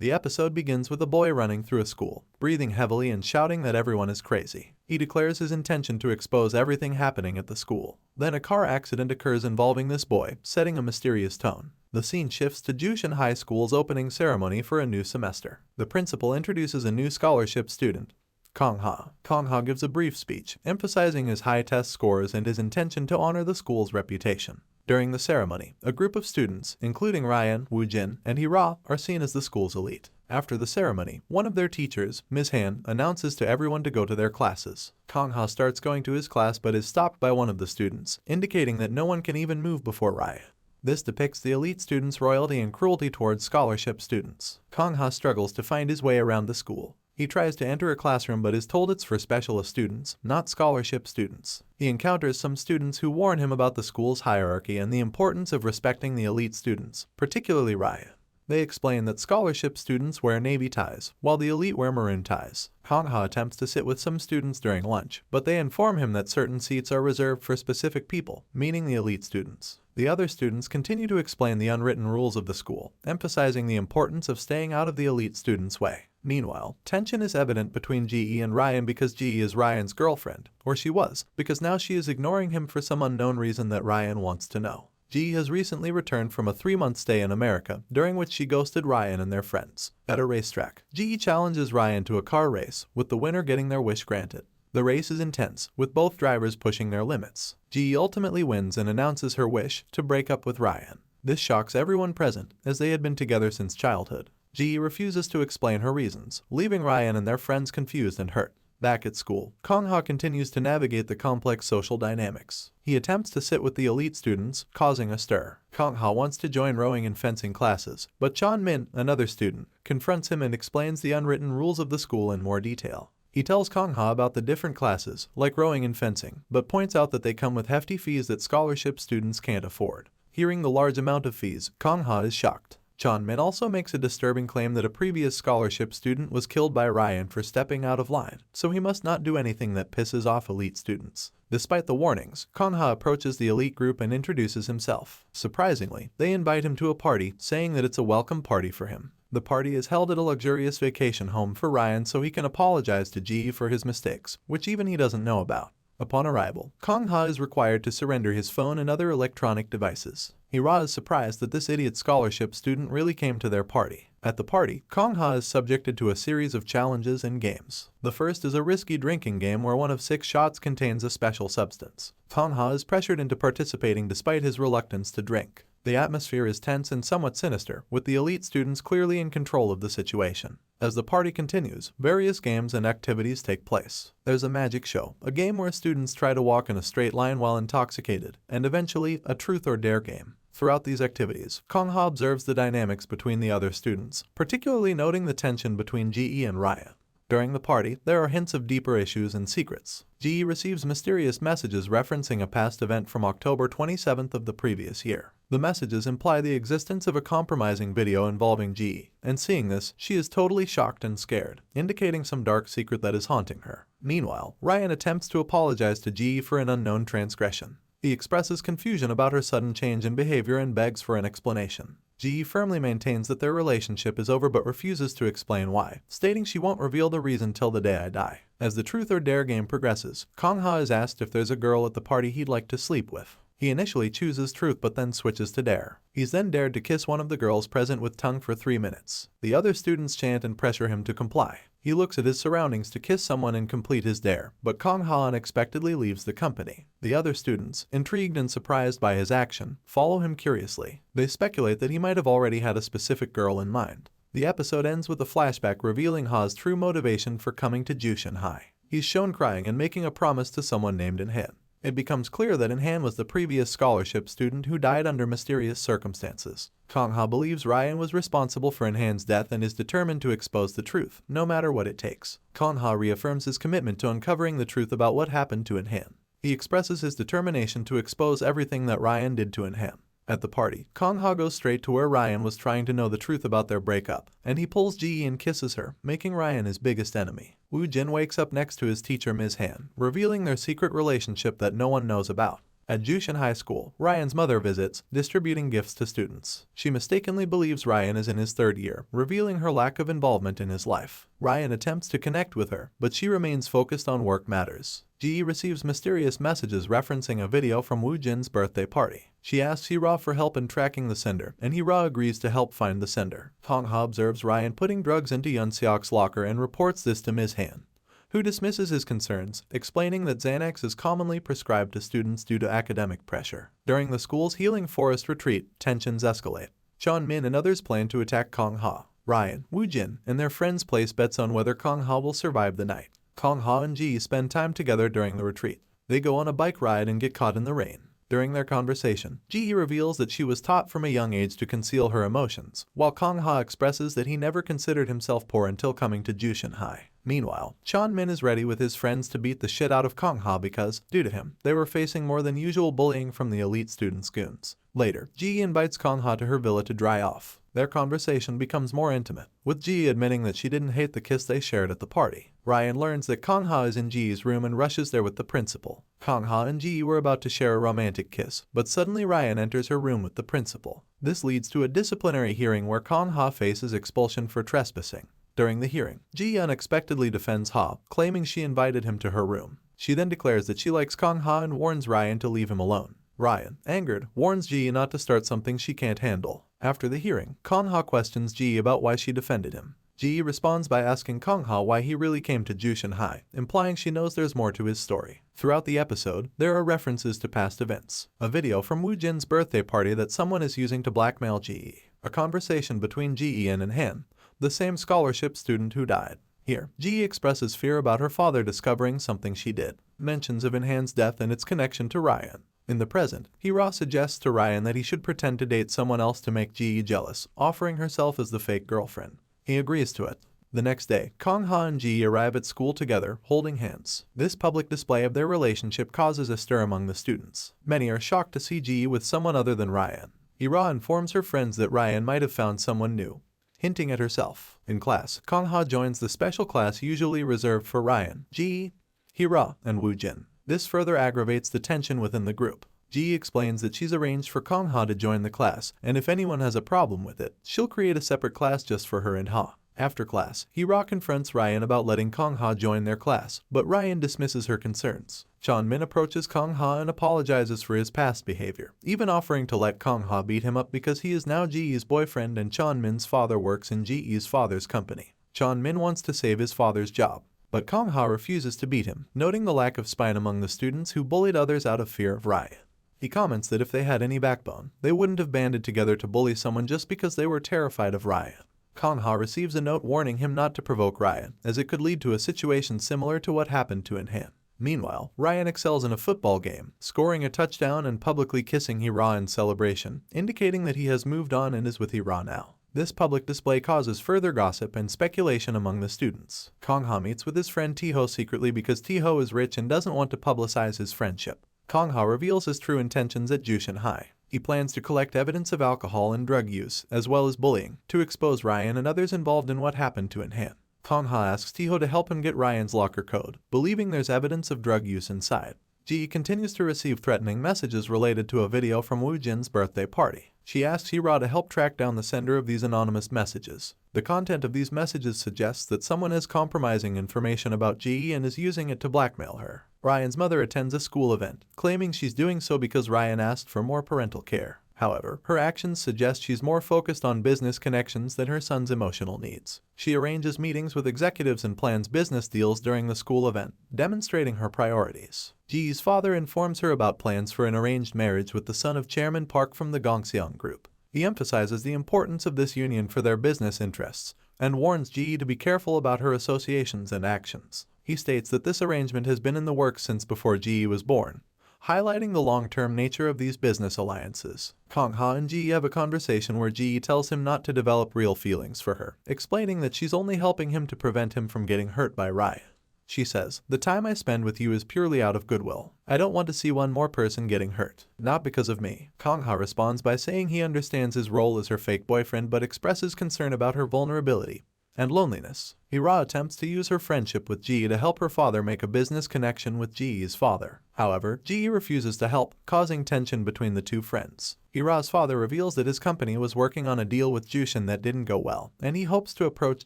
The episode begins with a boy running through a school, breathing heavily and shouting that everyone is crazy. He declares his intention to expose everything happening at the school. Then a car accident occurs involving this boy, setting a mysterious tone. The scene shifts to Jushin High School's opening ceremony for a new semester. The principal introduces a new scholarship student, Kong-ha. Kong-ha gives a brief speech, emphasizing his high test scores and his intention to honor the school's reputation. During the ceremony, a group of students, including Ryan, Woo-jin, and Hee-ra, are seen as the school's elite. After the ceremony, one of their teachers, Ms. Han, announces to everyone to go to their classes. Kong-ha starts going to his class but is stopped by one of the students, indicating that no one can even move before Ryan. This depicts the elite students' royalty and cruelty towards scholarship students. Kong-ha struggles to find his way around the school. He tries to enter a classroom but is told it's for specialist students, not scholarship students. He encounters some students who warn him about the school's hierarchy and the importance of respecting the elite students, particularly Ryan. They explain that scholarship students wear navy ties, while the elite wear maroon ties. Kong-ha attempts to sit with some students during lunch, but they inform him that certain seats are reserved for specific people, meaning the elite students. The other students continue to explain the unwritten rules of the school, emphasizing the importance of staying out of the elite students' way. Meanwhile, tension is evident between Ji and Ryan because Ji is Ryan's girlfriend, or she was, because now she is ignoring him for some unknown reason that Ryan wants to know. Ji has recently returned from a 3-month stay in America, during which she ghosted Ryan and their friends. At a racetrack, Ji challenges Ryan to a car race, with the winner getting their wish granted. The race is intense, with both drivers pushing their limits. Ji ultimately wins and announces her wish to break up with Ryan. This shocks everyone present, as they had been together since childhood. Ji refuses to explain her reasons, leaving Ryan and their friends confused and hurt. Back at school, Kong-ha continues to navigate the complex social dynamics. He attempts to sit with the elite students, causing a stir. Kong-ha wants to join rowing and fencing classes, but Chon-min, another student, confronts him and explains the unwritten rules of the school in more detail. He tells Kong-ha about the different classes, like rowing and fencing, but points out that they come with hefty fees that scholarship students can't afford. Hearing the large amount of fees, Kong-ha is shocked. Chon-min also makes a disturbing claim that a previous scholarship student was killed by Ryan for stepping out of line, so he must not do anything that pisses off elite students. Despite the warnings, Kong-ha approaches the elite group and introduces himself. Surprisingly, they invite him to a party, saying that it's a welcome party for him. The party is held at a luxurious vacation home for Ryan so he can apologize to Ji for his mistakes, which even he doesn't know about. Upon arrival, Kong-ha is required to surrender his phone and other electronic devices. Hee-ra is surprised that this idiot scholarship student really came to their party. At the party, Kong-ha is subjected to a series of challenges and games. The first is a risky drinking game where one of 6 shots contains a special substance. Kong-ha is pressured into participating despite his reluctance to drink. The atmosphere is tense and somewhat sinister, with the elite students clearly in control of the situation. As the party continues, various games and activities take place. There's a magic show, a game where students try to walk in a straight line while intoxicated, and eventually, a truth or dare game. Throughout these activities, Kong-ha observes the dynamics between the other students, particularly noting the tension between Ji and Ryan. During the party, there are hints of deeper issues and secrets. Ji receives mysterious messages referencing a past event from October 27th of the previous year. The messages imply the existence of a compromising video involving Ji, and seeing this, she is totally shocked and scared, indicating some dark secret that is haunting her. Meanwhile, Ryan attempts to apologize to Ji for an unknown transgression. He expresses confusion about her sudden change in behavior and begs for an explanation. Ji firmly maintains that their relationship is over but refuses to explain why, stating she won't reveal the reason till the day I die. As the Truth or Dare game progresses, Kong-ha is asked if there's a girl at the party he'd like to sleep with. He initially chooses Truth but then switches to Dare. He's then dared to kiss one of the girls present with tongue for 3 minutes. The other students chant and pressure him to comply. He looks at his surroundings to kiss someone and complete his dare, but Kong-ha unexpectedly leaves the company. The other students, intrigued and surprised by his action, follow him curiously. They speculate that he might have already had a specific girl in mind. The episode ends with a flashback revealing Ha's true motivation for coming to Jushin High. He's shown crying and making a promise to someone named Inhan. It becomes clear that Inhan was the previous scholarship student who died under mysterious circumstances. Kong-ha believes Ryan was responsible for Inhan's death and is determined to expose the truth, no matter what it takes. Kong-ha reaffirms his commitment to uncovering the truth about what happened to Inhan. He expresses his determination to expose everything that Ryan did to Inhan. At the party, Kong-ha goes straight to where Ryan was trying to know the truth about their breakup, and he pulls Ji and kisses her, making Ryan his biggest enemy. Woo-jin wakes up next to his teacher Ms. Han, revealing their secret relationship that no one knows about. At Jushin High School, Ryan's mother visits, distributing gifts to students. She mistakenly believes Ryan is in his third year, revealing her lack of involvement in his life. Ryan attempts to connect with her, but she remains focused on work matters. Ji receives mysterious messages referencing a video from Woo Jin's birthday party. She asks Hee-ra for help in tracking the sender, and Hee-ra agrees to help find the sender. Kong-ha observes Ryan putting drugs into Yeon-seok's locker and reports this to Ms. Han, who dismisses his concerns, explaining that Xanax is commonly prescribed to students due to academic pressure. During the school's Healing Forest retreat, tensions escalate. Cheon-min and others plan to attack Kong-ha. Ryan, Woo Jin, and their friends place bets on whether Kong-ha will survive the night. Kong-ha and Ji spend time together during the retreat. They go on a bike ride and get caught in the rain. During their conversation, Ji reveals that she was taught from a young age to conceal her emotions, while Kong-ha expresses that he never considered himself poor until coming to Jushin High. Meanwhile, Cheon-min is ready with his friends to beat the shit out of Kong-ha because, due to him, they were facing more than usual bullying from the elite students' goons. Later, Ji invites Kong-ha to her villa to dry off. Their conversation becomes more intimate, with Ji admitting that she didn't hate the kiss they shared at the party. Ryan learns that Kong-ha is in Ji's room and rushes there with the principal. Kong-ha and Ji were about to share a romantic kiss, but suddenly Ryan enters her room with the principal. This leads to a disciplinary hearing where Kong-ha faces expulsion for trespassing. During the hearing, Ji unexpectedly defends Ha, claiming she invited him to her room. She then declares that she likes Kong-ha and warns Ryan to leave him alone. Ryan, angered, warns Ji not to start something she can't handle. After the hearing, Kong-ha questions Ji about why she defended him. Ji responds by asking Kong-ha why he really came to Jushin High, implying she knows there's more to his story. Throughout the episode, there are references to past events. A video from Woo Jin's birthday party that someone is using to blackmail Ji. A conversation between Ji and Inhan, the same scholarship student who died. Here, Ji expresses fear about her father discovering something she did. Mentions of Inhan's death and its connection to Ryan. In the present, Hee-ra suggests to Ryan that he should pretend to date someone else to make Ji jealous, offering herself as the fake girlfriend. He agrees to it. The next day, Kong-ha and Ji arrive at school together, holding hands. This public display of their relationship causes a stir among the students. Many are shocked to see Ji with someone other than Ryan. Hee-ra informs her friends that Ryan might have found someone new, hinting at herself. In class, Kong-ha joins the special class usually reserved for Ryan, Ji, Hee-ra, and Woo Jin. This further aggravates the tension within the group. Ji explains that she's arranged for Kong-ha to join the class, and if anyone has a problem with it, she'll create a separate class just for her and Ha. After class, Hee-ra confronts Ryan about letting Kong-ha join their class, but Ryan dismisses her concerns. Cheon-min approaches Kong-ha and apologizes for his past behavior, even offering to let Kong-ha beat him up because he is now Ji's boyfriend and Cheon-min's father works in Ji's father's company. Cheon-min wants to save his father's job, but Kong-ha refuses to beat him, noting the lack of spine among the students who bullied others out of fear of Ryan. He comments that if they had any backbone, they wouldn't have banded together to bully someone just because they were terrified of Ryan. Kong-ha receives a note warning him not to provoke Ryan, as it could lead to a situation similar to what happened to Inhan. Meanwhile, Ryan excels in a football game, scoring a touchdown and publicly kissing Hee-ra in celebration, indicating that he has moved on and is with Hee-ra now. This public display causes further gossip and speculation among the students. Kong-ha meets with his friend Tae-ho secretly because Tae-ho is rich and doesn't want to publicize his friendship. Kong-ha reveals his true intentions at Jushin High. He plans to collect evidence of alcohol and drug use, as well as bullying, to expose Ryan and others involved in what happened to Inhan. Kong-ha asks Tae-ho to help him get Ryan's locker code, believing there's evidence of drug use inside. Ji continues to receive threatening messages related to a video from Woo Jin's birthday party. She asks Hee-ra to help track down the sender of these anonymous messages. The content of these messages suggests that someone is compromising information about Ji and is using it to blackmail her. Ryan's mother attends a school event, claiming she's doing so because Ryan asked for more parental care. However, her actions suggest she's more focused on business connections than her son's emotional needs. She arranges meetings with executives and plans business deals during the school event, demonstrating her priorities. Ji's father informs her about plans for an arranged marriage with the son of Chairman Park from the Gongseong Group. He emphasizes the importance of this union for their business interests, and warns Ji to be careful about her associations and actions. He states that this arrangement has been in the works since before Ji was born, highlighting the long-term nature of these business alliances. Kong-ha and Ji have a conversation where Ji tells him not to develop real feelings for her, explaining that she's only helping him to prevent him from getting hurt by Ryan. She says, "The time I spend with you is purely out of goodwill. I don't want to see one more person getting hurt. Not because of me." Kong-ha responds by saying he understands his role as her fake boyfriend but expresses concern about her vulnerability, and loneliness. Ira attempts to use her friendship with Ji to help her father make a business connection with Ji's father. However, Ji refuses to help, causing tension between the two friends. Ira's father reveals that his company was working on a deal with Jushin that didn't go well, and he hopes to approach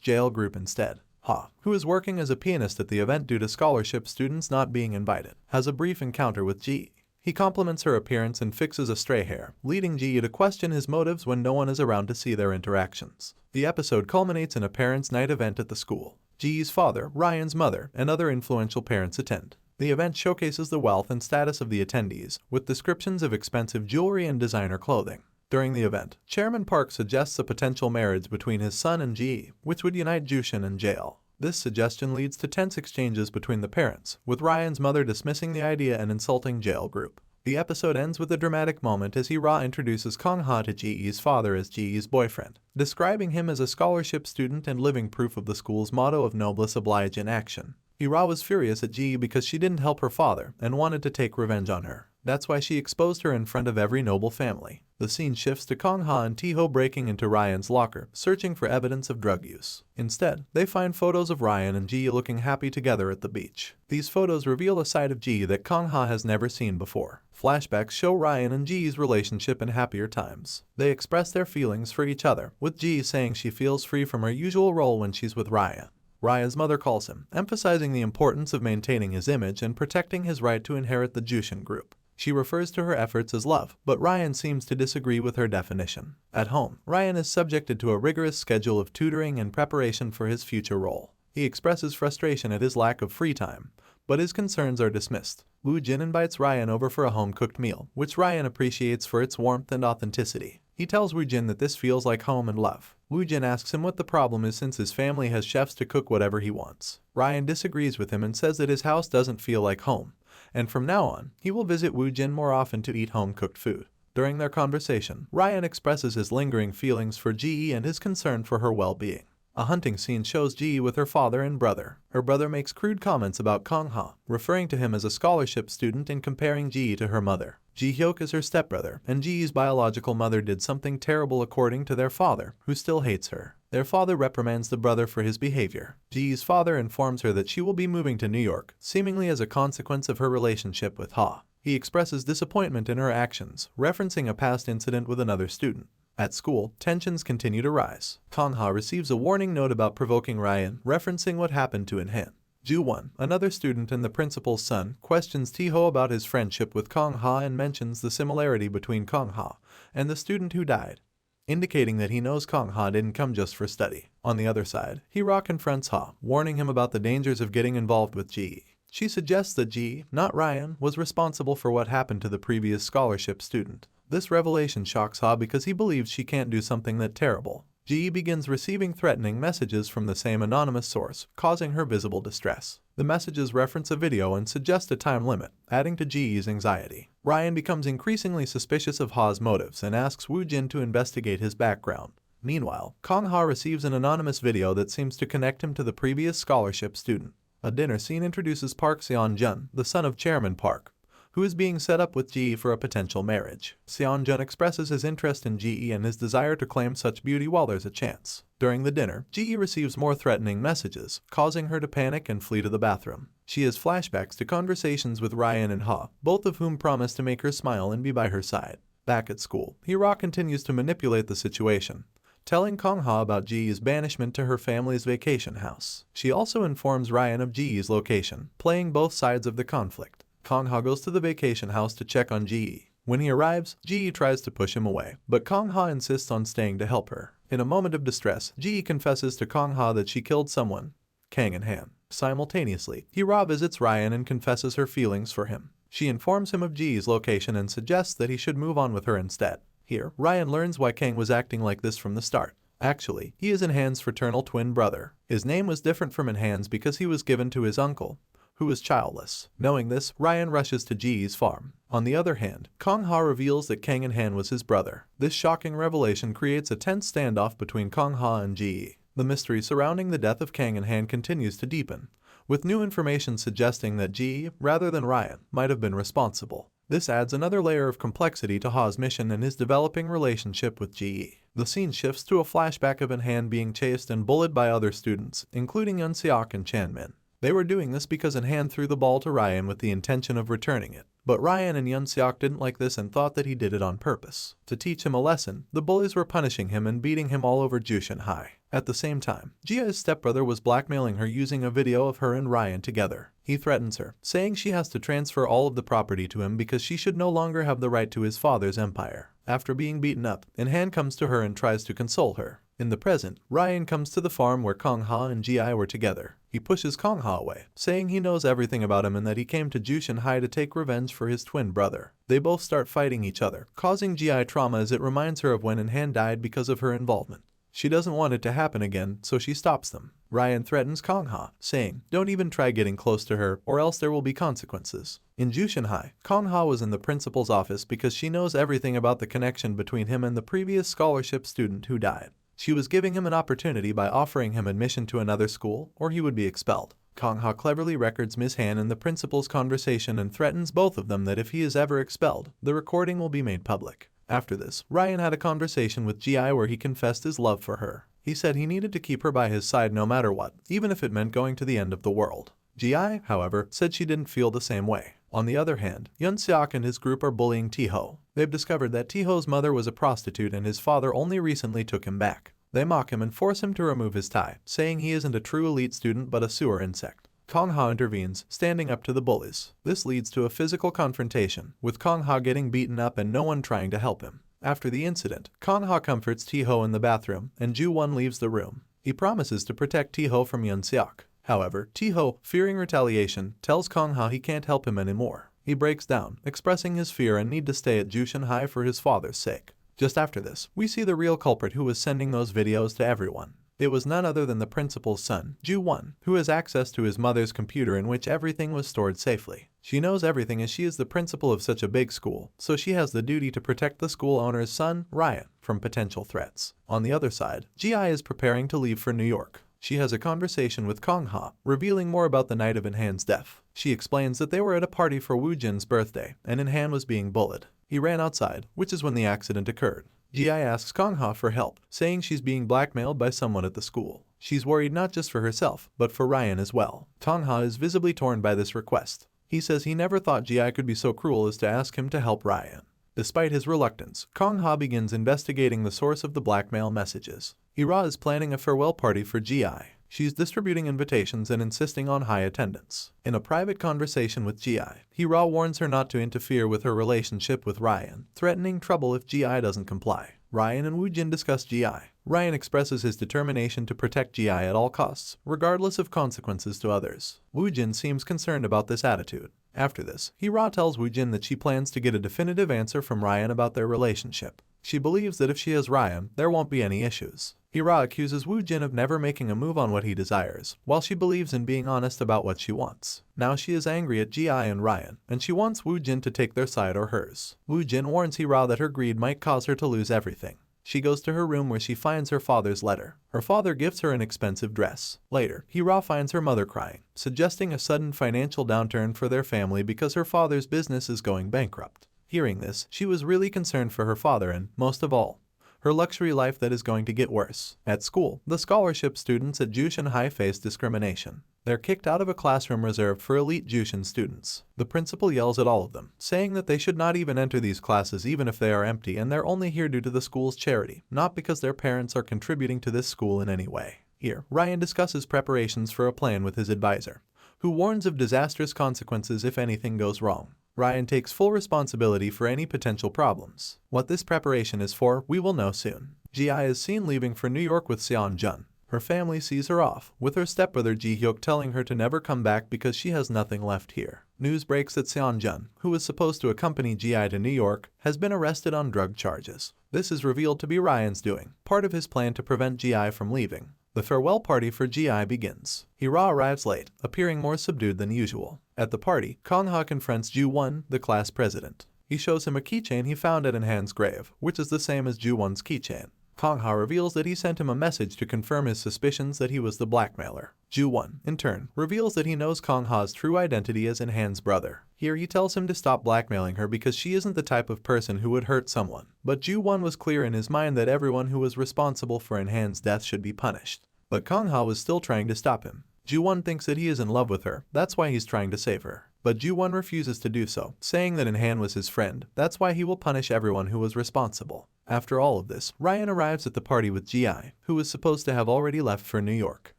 Jail Group instead. Ha, who is working as a pianist at the event due to scholarship students not being invited, has a brief encounter with Ji. He compliments her appearance and fixes a stray hair, leading Ji to question his motives when no one is around to see their interactions. The episode culminates in a parents' night event at the school. Ji's father, Ryan's mother, and other influential parents attend. The event showcases the wealth and status of the attendees, with descriptions of expensive jewelry and designer clothing. During the event, Chairman Park suggests a potential marriage between his son and Ji, which would unite Jushin and Jail. This suggestion leads to tense exchanges between the parents, with Ryan's mother dismissing the idea and insulting Jail Group. The episode ends with a dramatic moment as Ira introduces Kong-ha to Ji's father as Ji's boyfriend, describing him as a scholarship student and living proof of the school's motto of noblesse oblige in action. Ira was furious at Ji because she didn't help her father and wanted to take revenge on her. That's why she exposed her in front of every noble family. The scene shifts to Kong-ha and Taeho breaking into Ryan's locker, searching for evidence of drug use. Instead, they find photos of Ryan and Ji looking happy together at the beach. These photos reveal a side of Ji that Kong-ha has never seen before. Flashbacks show Ryan and Ji's relationship in happier times. They express their feelings for each other, with Ji saying she feels free from her usual role when she's with Ryan. Ryan's mother calls him, emphasizing the importance of maintaining his image and protecting his right to inherit the Jushin group. She refers to her efforts as love, but Ryan seems to disagree with her definition. At home, Ryan is subjected to a rigorous schedule of tutoring and preparation for his future role. He expresses frustration at his lack of free time, but his concerns are dismissed. Woo-jin invites Ryan over for a home-cooked meal, which Ryan appreciates for its warmth and authenticity. He tells Woo-jin that this feels like home and love. Woo-jin asks him what the problem is since his family has chefs to cook whatever he wants. Ryan disagrees with him and says that his house doesn't feel like home, and from now on, he will visit Woo-jin more often to eat home-cooked food. During their conversation, Ryan expresses his lingering feelings for Ji and his concern for her well-being. A hunting scene shows Ji with her father and brother. Her brother makes crude comments about Kong-ha, referring to him as a scholarship student and comparing Ji to her mother. Ji-hyuk is her stepbrother, and Ji's biological mother did something terrible according to their father, who still hates her. Their father reprimands the brother for his behavior. Ji's father informs her that she will be moving to New York, seemingly as a consequence of her relationship with Ha. He expresses disappointment in her actions, referencing a past incident with another student. At school, tensions continue to rise. Kong-ha receives a warning note about provoking Ryan, referencing what happened to Inhan. Ju-won, another student and the principal's son, questions Taeho about his friendship with Kong-ha and mentions the similarity between Kong-ha and the student who died, indicating that he knows Kong-ha didn't come just for study. On the other side, Hira confronts Ha, warning him about the dangers of getting involved with Ji. She suggests that Ji, not Ryan, was responsible for what happened to the previous scholarship student. This revelation shocks Ha because he believes she can't do something that terrible. Ji begins receiving threatening messages from the same anonymous source, causing her visible distress. The messages reference a video and suggest a time limit, adding to Ji's anxiety. Ryan becomes increasingly suspicious of Ha's motives and asks Woo-jin to investigate his background. Meanwhile, Kong-ha receives an anonymous video that seems to connect him to the previous scholarship student. A dinner scene introduces Park Seon-jun, the son of Chairman Park, who is being set up with Ji for a potential marriage. Seon-jun expresses his interest in Ji and his desire to claim such beauty while there's a chance. During the dinner, Ji receives more threatening messages, causing her to panic and flee to the bathroom. She has flashbacks to conversations with Ryan and Ha, both of whom promise to make her smile and be by her side. Back at school, Hira continues to manipulate the situation, telling Kong-ha about Ji's banishment to her family's vacation house. She also informs Ryan of Ji's location, playing both sides of the conflict. Kong-ha goes to the vacation house to check on Ji. When he arrives, Ji tries to push him away, but Kong-ha insists on staying to help her. In a moment of distress, Ji confesses to Kong-ha that she killed someone, Kang Inhan. Simultaneously, Hira visits Ryan and confesses her feelings for him. She informs him of Ji's location and suggests that he should move on with her instead. Here, Ryan learns why Kang was acting like this from the start. Actually, he is Inhan's fraternal twin brother. His name was different from Inhan's because he was given to his uncle, who was childless. Knowing this, Ryan rushes to Ji's farm. On the other hand, Kong-ha reveals that Kang Inhan was his brother. This shocking revelation creates a tense standoff between Kong-ha and Ji. The mystery surrounding the death of Kang Inhan continues to deepen, with new information suggesting that Ji, rather than Ryan, might have been responsible. This adds another layer of complexity to Ha's mission and his developing relationship with Ji. The scene shifts to a flashback of Inhan being chased and bullied by other students, including Yeon-seok and Chanmin. They were doing this because Inhan threw the ball to Ryan with the intention of returning it. But Ryan and Yeon-seok didn't like this and thought that he did it on purpose. To teach him a lesson, the bullies were punishing him and beating him all over Jushin High. At the same time, Jia's stepbrother was blackmailing her using a video of her and Ryan together. He threatens her, saying she has to transfer all of the property to him because she should no longer have the right to his father's empire. After being beaten up, Inhan comes to her and tries to console her. In the present, Ryan comes to the farm where Kong-ha and Ji were together. He pushes Kong-ha away, saying he knows everything about him and that he came to Jushin High to take revenge for his twin brother. They both start fighting each other, causing Ji trauma as it reminds her of when Inhan died because of her involvement. She doesn't want it to happen again, so she stops them. Ryan threatens Kong-ha, saying, "Don't even try getting close to her, or else there will be consequences." In Jushin High, Kong-ha was in the principal's office because she knows everything about the connection between him and the previous scholarship student who died. She was giving him an opportunity by offering him admission to another school, or he would be expelled. Kong-ha cleverly records Ms. Han and the principal's conversation and threatens both of them that if he is ever expelled, the recording will be made public. After this, Ryan had a conversation with Ji where he confessed his love for her. He said he needed to keep her by his side no matter what, even if it meant going to the end of the world. Ji, however, said she didn't feel the same way. On the other hand, Yeon-seok and his group are bullying Taeho. They've discovered that Taeho's mother was a prostitute and his father only recently took him back. They mock him and force him to remove his tie, saying he isn't a true elite student but a sewer insect. Kong-ha intervenes, standing up to the bullies. This leads to a physical confrontation, with Kong-ha getting beaten up and no one trying to help him. After the incident, Kong-ha comforts Taeho in the bathroom, and Ju-won leaves the room. He promises to protect Taeho from Yeon-seok. However, Taeho, fearing retaliation, tells Kong-ha he can't help him anymore. He breaks down, expressing his fear and need to stay at Jushin High for his father's sake. Just after this, we see the real culprit who was sending those videos to everyone. It was none other than the principal's son, Ju-won, who has access to his mother's computer in which everything was stored safely. She knows everything as she is the principal of such a big school, so she has the duty to protect the school owner's son, Ryan, from potential threats. On the other side, Ji is preparing to leave for New York. She has a conversation with Kong-ha, revealing more about the night of Inhan's death. She explains that they were at a party for Woo-jin's birthday, and Inhan was being bullied. He ran outside, which is when the accident occurred. Ji asks Kong-ha for help, saying she's being blackmailed by someone at the school. She's worried not just for herself, but for Ryan as well. Kong-ha is visibly torn by this request. He says he never thought Ji could be so cruel as to ask him to help Ryan. Despite his reluctance, Kong-ha begins investigating the source of the blackmail messages. Ira is planning a farewell party for Ji. She's distributing invitations and insisting on high attendance. In a private conversation with Ji, Hira warns her not to interfere with her relationship with Ryan, threatening trouble if Ji doesn't comply. Ryan and Woo-jin discuss Ji. Ryan expresses his determination to protect Ji at all costs, regardless of consequences to others. Woo-jin seems concerned about this attitude. After this, Hira tells Woo-jin that she plans to get a definitive answer from Ryan about their relationship. She believes that if she has Ryan, there won't be any issues. Hira accuses Woo-jin of never making a move on what he desires, while she believes in being honest about what she wants. Now she is angry at Ji and Ryan, and she wants Woo-jin to take their side or hers. Woo-jin warns Hira that her greed might cause her to lose everything. She goes to her room where she finds her father's letter. Her father gives her an expensive dress. Later, Hira finds her mother crying, suggesting a sudden financial downturn for their family because her father's business is going bankrupt. Hearing this, she was really concerned for her father and, most of all, her luxury life that is going to get worse. At school, the scholarship students at Jushin High face discrimination. They're kicked out of a classroom reserved for elite Jushin students. The principal yells at all of them, saying that they should not even enter these classes even if they are empty and they're only here due to the school's charity, not because their parents are contributing to this school in any way. Here, Ryan discusses preparations for a plan with his advisor, who warns of disastrous consequences if anything goes wrong. Ryan takes full responsibility for any potential problems. What this preparation is for, we will know soon. Ji is seen leaving for New York with Seon-jun. Her family sees her off, with her stepbrother Ji-hyuk telling her to never come back because she has nothing left here. News breaks that Seon-jun, who was supposed to accompany Ji to New York, has been arrested on drug charges. This is revealed to be Ryan's doing, part of his plan to prevent Ji from leaving. The farewell party for Ji begins. Hira arrives late, appearing more subdued than usual. At the party, Kong-ha confronts Ju-won, the class president. He shows him a keychain he found at Inhan's grave, which is the same as Ju-won's keychain. Kong Ha reveals that he sent him a message to confirm his suspicions that he was the blackmailer. Ju-won, in turn, reveals that he knows Kong Ha's true identity as Inhan's brother. Here he tells him to stop blackmailing her because she isn't the type of person who would hurt someone. But Ju-won was clear in his mind that everyone who was responsible for Inhan's death should be punished. But Kong Ha was still trying to stop him. Ju-won thinks that he is in love with her, that's why he's trying to save her. But Ju-won refuses to do so, saying that Inhan was his friend, that's why he will punish everyone who was responsible. After all of this, Ryan arrives at the party with Ji, who was supposed to have already left for New York.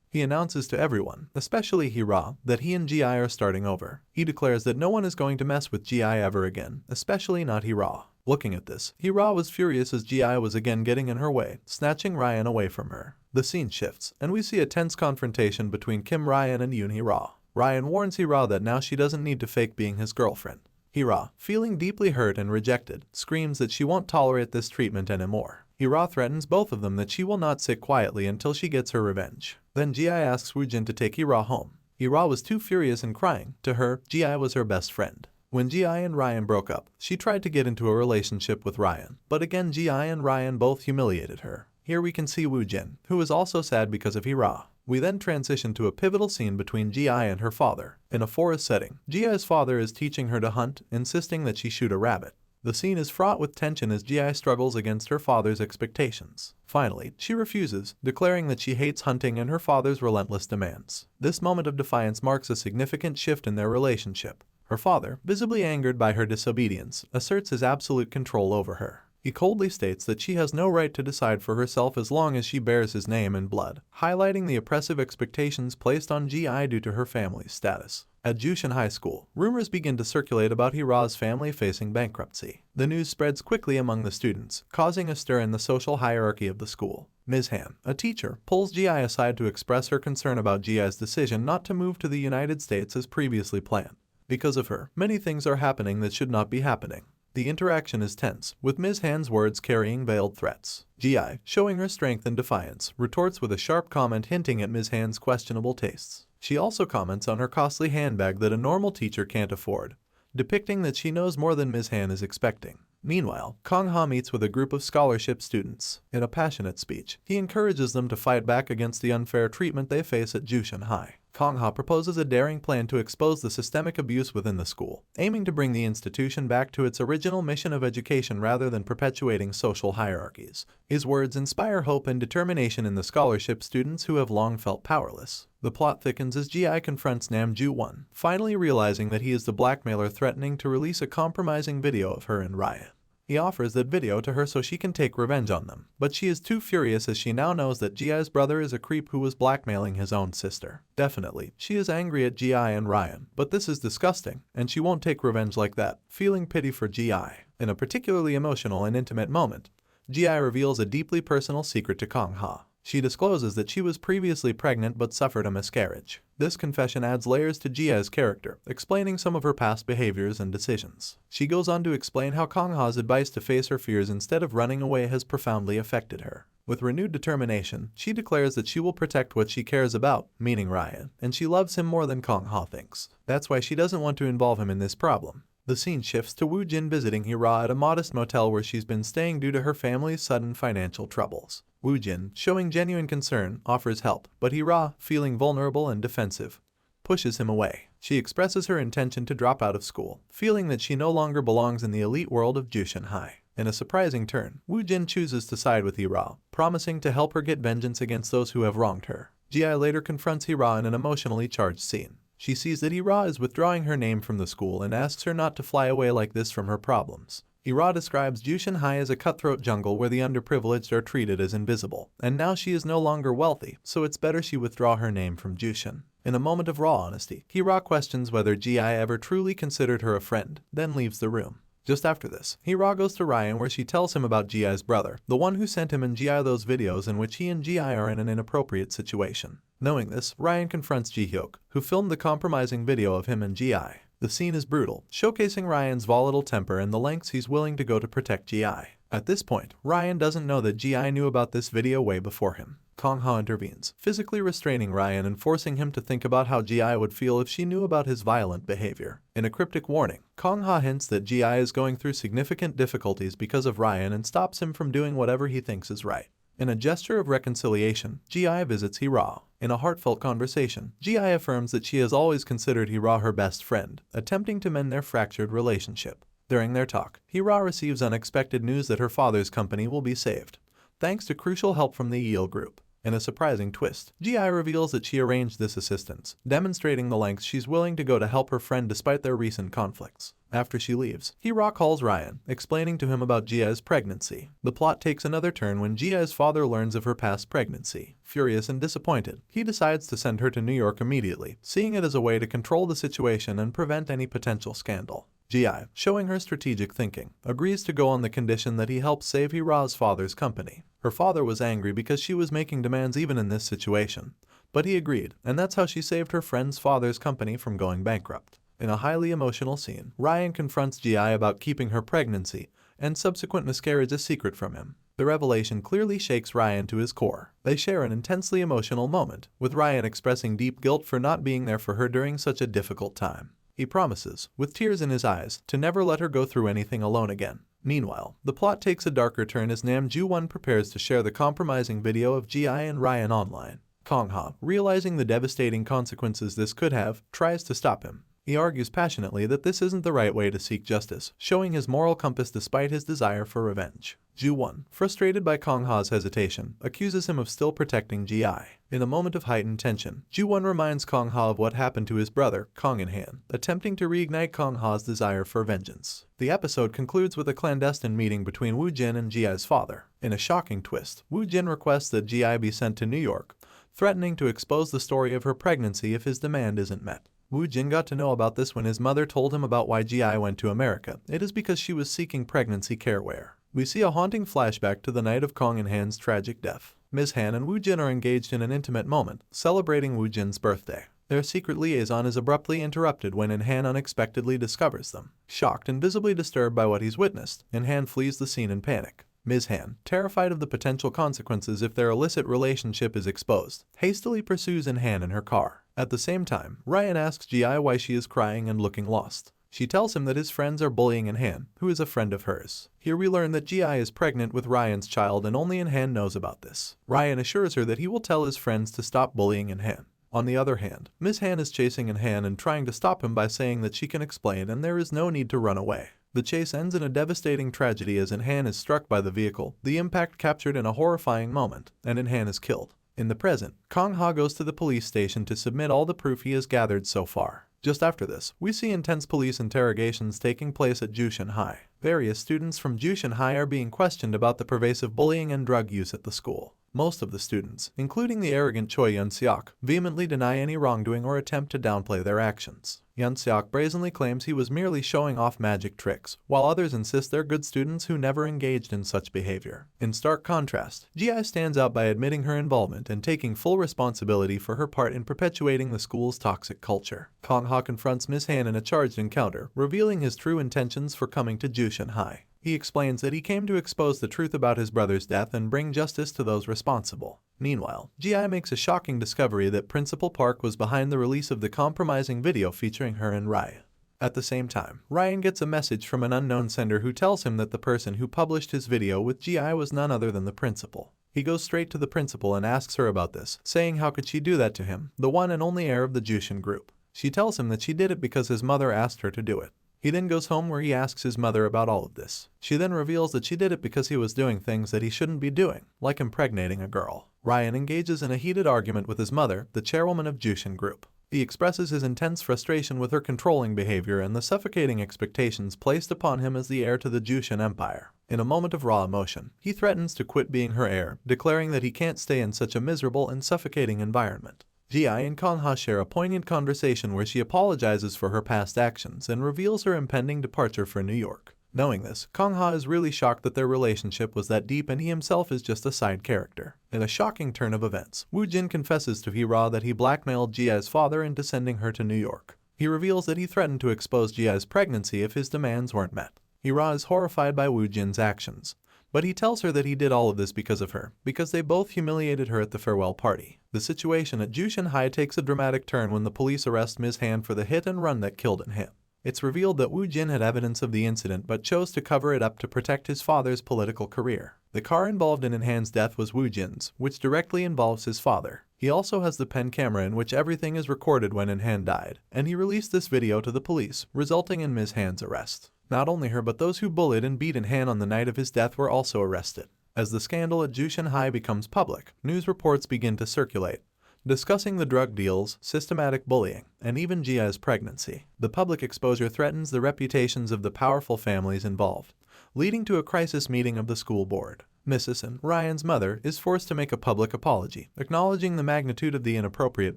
He announces to everyone, especially Hira, that he and Ji are starting over. He declares that no one is going to mess with Ji ever again, especially not Hira. Looking at this, Hira was furious as Ji was again getting in her way, snatching Ryan away from her. The scene shifts, and we see a tense confrontation between Kim Ryan and Yoon Hira. Ryan warns Hira that now she doesn't need to fake being his girlfriend. Hira, feeling deeply hurt and rejected, screams that she won't tolerate this treatment anymore. Hira threatens both of them that she will not sit quietly until she gets her revenge. Then Ji asks Woojin to take Hira home. Hira was too furious and crying. To her, Ji was her best friend. When Ji and Ryan broke up, she tried to get into a relationship with Ryan, but again Ji and Ryan both humiliated her. Here we can see Woojin, who is also sad because of Hira. We then transition to a pivotal scene between Ji and her father. In a forest setting, Ji's father is teaching her to hunt, insisting that she shoot a rabbit. The scene is fraught with tension as Ji struggles against her father's expectations. Finally, she refuses, declaring that she hates hunting and her father's relentless demands. This moment of defiance marks a significant shift in their relationship. Her father, visibly angered by her disobedience, asserts his absolute control over her. He coldly states that she has no right to decide for herself as long as she bears his name in blood, highlighting the oppressive expectations placed on Ji due to her family's status. At Jushin High School, rumors begin to circulate about Hira's family facing bankruptcy. The news spreads quickly among the students, causing a stir in the social hierarchy of the school. Ms. Han, a teacher, pulls Ji aside to express her concern about Ji's decision not to move to the United States as previously planned. Because of her, many things are happening that should not be happening. The interaction is tense, with Ms. Han's words carrying veiled threats. Ji, showing her strength and defiance, retorts with a sharp comment hinting at Ms. Han's questionable tastes. She also comments on her costly handbag that a normal teacher can't afford, depicting that she knows more than Ms. Han is expecting. Meanwhile, Kong Ha meets with a group of scholarship students. In a passionate speech, he encourages them to fight back against the unfair treatment they face at Jushin High. Kong Ha proposes a daring plan to expose the systemic abuse within the school, aiming to bring the institution back to its original mission of education rather than perpetuating social hierarchies. His words inspire hope and determination in the scholarship students who have long felt powerless. The plot thickens as Ji confronts Nam Ju-won, finally realizing that he is the blackmailer threatening to release a compromising video of her and Ryan. He offers that video to her so she can take revenge on them, but she is too furious as she now knows that Ji's brother is a creep who was blackmailing his own sister. Definitely, she is angry at Ji and Ryan, but this is disgusting, and she won't take revenge like that, feeling pity for Ji. In a particularly emotional and intimate moment, Ji reveals a deeply personal secret to Kong Ha. She discloses that she was previously pregnant but suffered a miscarriage. This confession adds layers to Ji's character, explaining some of her past behaviors and decisions. She goes on to explain how Kong Ha's advice to face her fears instead of running away has profoundly affected her. With renewed determination, she declares that she will protect what she cares about, meaning Ryan, and she loves him more than Kong Ha thinks. That's why she doesn't want to involve him in this problem. The scene shifts to Woojin visiting Hira at a modest motel where she's been staying due to her family's sudden financial troubles. Woojin, showing genuine concern, offers help, but Hira, feeling vulnerable and defensive, pushes him away. She expresses her intention to drop out of school, feeling that she no longer belongs in the elite world of Jushin High. In a surprising turn, Woojin chooses to side with Hira, promising to help her get vengeance against those who have wronged her. Ji later confronts Hira in an emotionally charged scene. She sees that Hira is withdrawing her name from the school and asks her not to fly away like this from her problems. Hira describes Jushin High as a cutthroat jungle where the underprivileged are treated as invisible, and now she is no longer wealthy, so it's better she withdraw her name from Jushin. In a moment of raw honesty, Hira questions whether Ji ever truly considered her a friend, then leaves the room. Just after this, Hira goes to Ryan where she tells him about Ji's brother, the one who sent him and Ji those videos in which he and Ji are in an inappropriate situation. Knowing this, Ryan confronts Ji-hyuk, who filmed the compromising video of him and Ji. The scene is brutal, showcasing Ryan's volatile temper and the lengths he's willing to go to protect Ji. At this point, Ryan doesn't know that Ji knew about this video way before him. Kong Ha intervenes, physically restraining Ryan and forcing him to think about how Ji would feel if she knew about his violent behavior. In a cryptic warning, Kong Ha hints that Ji is going through significant difficulties because of Ryan and stops him from doing whatever he thinks is right. In a gesture of reconciliation, Ji visits Hee-ra. In a heartfelt conversation, Ji affirms that she has always considered Hee-ra her best friend, attempting to mend their fractured relationship. During their talk, Hee-ra receives unexpected news that her father's company will be saved, thanks to crucial help from the Yale group. In a surprising twist, Ji reveals that she arranged this assistance, demonstrating the lengths she's willing to go to help her friend despite their recent conflicts. After she leaves, Hee-ra calls Ryan, explaining to him about Jia's pregnancy. The plot takes another turn when Jia's father learns of her past pregnancy. Furious and disappointed, he decides to send her to New York immediately, seeing it as a way to control the situation and prevent any potential scandal. Ji, showing her strategic thinking, agrees to go on the condition that he helps save Hee-ra's father's company. Her father was angry because she was making demands even in this situation, but he agreed, and that's how she saved her friend's father's company from going bankrupt. In a highly emotional scene, Ryan confronts Ji about keeping her pregnancy and subsequent miscarriage a secret from him. The revelation clearly shakes Ryan to his core. They share an intensely emotional moment, with Ryan expressing deep guilt for not being there for her during such a difficult time. He promises, with tears in his eyes, to never let her go through anything alone again. Meanwhile, the plot takes a darker turn as Nam Ju-won prepares to share the compromising video of Ji and Ryan online. Kong-ha, realizing the devastating consequences this could have, tries to stop him. He argues passionately that this isn't the right way to seek justice, showing his moral compass despite his desire for revenge. Ju-won, frustrated by Kong-ha's hesitation, accuses him of still protecting Ji. In a moment of heightened tension, Ju-won reminds Kong-ha of what happened to his brother, Inhan, attempting to reignite Kong-ha's desire for vengeance. The episode concludes with a clandestine meeting between Woo-jin and Ji's father. In a shocking twist, Woo-jin requests that Ji be sent to New York, threatening to expose the story of her pregnancy if his demand isn't met. Woo-jin got to know about this when his mother told him about why Ji went to America. It is because she was seeking pregnancy careware. We see a haunting flashback to the night of Kong and Han's tragic death. Ms. Han and Woo-jin are engaged in an intimate moment, celebrating Woo-jin's birthday. Their secret liaison is abruptly interrupted when Inhan unexpectedly discovers them. Shocked and visibly disturbed by what he's witnessed, Inhan flees the scene in panic. Ms. Han, terrified of the potential consequences if their illicit relationship is exposed, hastily pursues Inhan in her car. At the same time, Ryan asks Ji why she is crying and looking lost. She tells him that his friends are bullying Inhan, who is a friend of hers. Here we learn that Ji is pregnant with Ryan's child and only Inhan knows about this. Ryan assures her that he will tell his friends to stop bullying Inhan. On the other hand, Ms. Han is chasing Inhan and trying to stop him by saying that she can explain and there is no need to run away. The chase ends in a devastating tragedy as Inhan is struck by the vehicle, the impact captured in a horrifying moment, and Inhan is killed. In the present, Kong-ha goes to the police station to submit all the proof he has gathered so far. Just after this, we see intense police interrogations taking place at Jushin High. Various students from Jushin High are being questioned about the pervasive bullying and drug use at the school. Most of the students, including the arrogant Choi Yun-seok, vehemently deny any wrongdoing or attempt to downplay their actions. Yun-seok brazenly claims he was merely showing off magic tricks, while others insist they're good students who never engaged in such behavior. In stark contrast, Ji stands out by admitting her involvement and taking full responsibility for her part in perpetuating the school's toxic culture. Kong-ha confronts Ms. Han in a charged encounter, revealing his true intentions for coming to Jushin High. He explains that he came to expose the truth about his brother's death and bring justice to those responsible. Meanwhile, Ji makes a shocking discovery that Principal Park was behind the release of the compromising video featuring her and Ryan. At the same time, Ryan gets a message from an unknown sender who tells him that the person who published his video with Ji was none other than the principal. He goes straight to the principal and asks her about this, saying how could she do that to him, the one and only heir of the Jushin group. She tells him that she did it because his mother asked her to do it. He then goes home where he asks his mother about all of this. She then reveals that she did it because he was doing things that he shouldn't be doing, like impregnating a girl. Ryan engages in a heated argument with his mother, the chairwoman of Jushin Group. He expresses his intense frustration with her controlling behavior and the suffocating expectations placed upon him as the heir to the Jushin Empire. In a moment of raw emotion, he threatens to quit being her heir, declaring that he can't stay in such a miserable and suffocating environment. Ji and Kong-ha share a poignant conversation where she apologizes for her past actions and reveals her impending departure for New York. Knowing this, Kong-ha is really shocked that their relationship was that deep and he himself is just a side character. In a shocking turn of events, Woo-jin confesses to Hee-ra that he blackmailed Ji's father into sending her to New York. He reveals that he threatened to expose Ji's pregnancy if his demands weren't met. Hee-ra is horrified by Woo-jin's actions, but he tells her that he did all of this because of her, because they both humiliated her at the farewell party. The situation at Jushin High takes a dramatic turn when the police arrest Ms. Han for the hit and run that killed Inhan. It's revealed that Woo-jin had evidence of the incident but chose to cover it up to protect his father's political career. The car involved in Inhan's death was Woojin's, which directly involves his father. He also has the pen camera in which everything is recorded when Inhan died, and he released this video to the police, resulting in Ms. Han's arrest. Not only her but those who bullied and beat Inhan on the night of his death were also arrested. As the scandal at Jushin High becomes public, news reports begin to circulate, discussing the drug deals, systematic bullying, and even Jia's pregnancy. The public exposure threatens the reputations of the powerful families involved, leading to a crisis meeting of the school board. Mrs. Ryan's mother is forced to make a public apology, acknowledging the magnitude of the inappropriate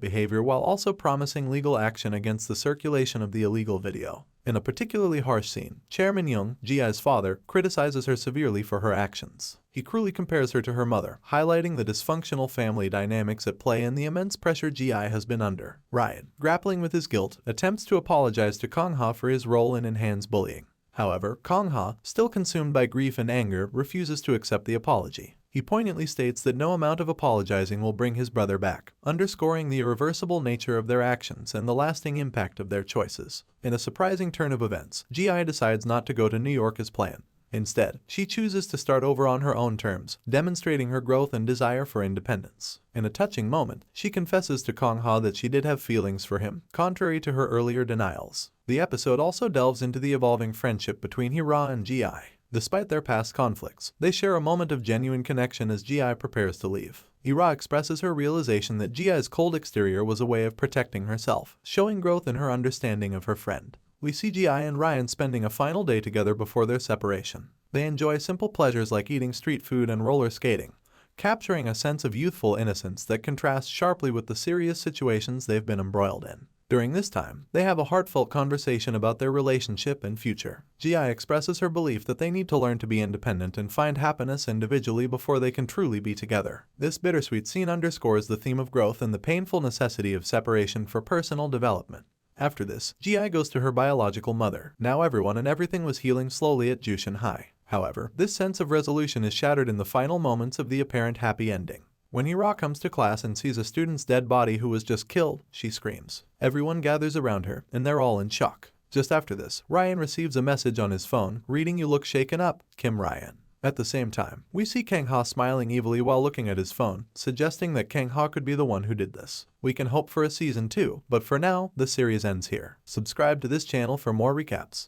behavior while also promising legal action against the circulation of the illegal video. In a particularly harsh scene, Chairman Young, Jia's father, criticizes her severely for her actions. He cruelly compares her to her mother, highlighting the dysfunctional family dynamics at play and the immense pressure Jia has been under. Ryan, grappling with his guilt, attempts to apologize to Kong-ha for his role in Inhan's bullying. However, Kong-ha, still consumed by grief and anger, refuses to accept the apology. He poignantly states that no amount of apologizing will bring his brother back, underscoring the irreversible nature of their actions and the lasting impact of their choices. In a surprising turn of events, Ji decides not to go to New York as planned. Instead, she chooses to start over on her own terms, demonstrating her growth and desire for independence. In a touching moment, she confesses to Kong-ha that she did have feelings for him, contrary to her earlier denials. The episode also delves into the evolving friendship between Hira and Ji. Despite their past conflicts, they share a moment of genuine connection as Ji prepares to leave. Hira expresses her realization that Ji's cold exterior was a way of protecting herself, showing growth in her understanding of her friend. We see Ji and Ryan spending a final day together before their separation. They enjoy simple pleasures like eating street food and roller skating, capturing a sense of youthful innocence that contrasts sharply with the serious situations they've been embroiled in. During this time, they have a heartfelt conversation about their relationship and future. Ji expresses her belief that they need to learn to be independent and find happiness individually before they can truly be together. This bittersweet scene underscores the theme of growth and the painful necessity of separation for personal development. After this, Ji goes to her biological mother. Now everyone and everything was healing slowly at Jushin High. However, this sense of resolution is shattered in the final moments of the apparent happy ending. When Hira comes to class and sees a student's dead body who was just killed, she screams. Everyone gathers around her, and they're all in shock. Just after this, Ryan receives a message on his phone, reading, "You look shaken up, Kim Ryan." At the same time, we see Kang-ha smiling evilly while looking at his phone, suggesting that Kang-ha could be the one who did this. We can hope for a season 2, but for now, the series ends here. Subscribe to this channel for more recaps.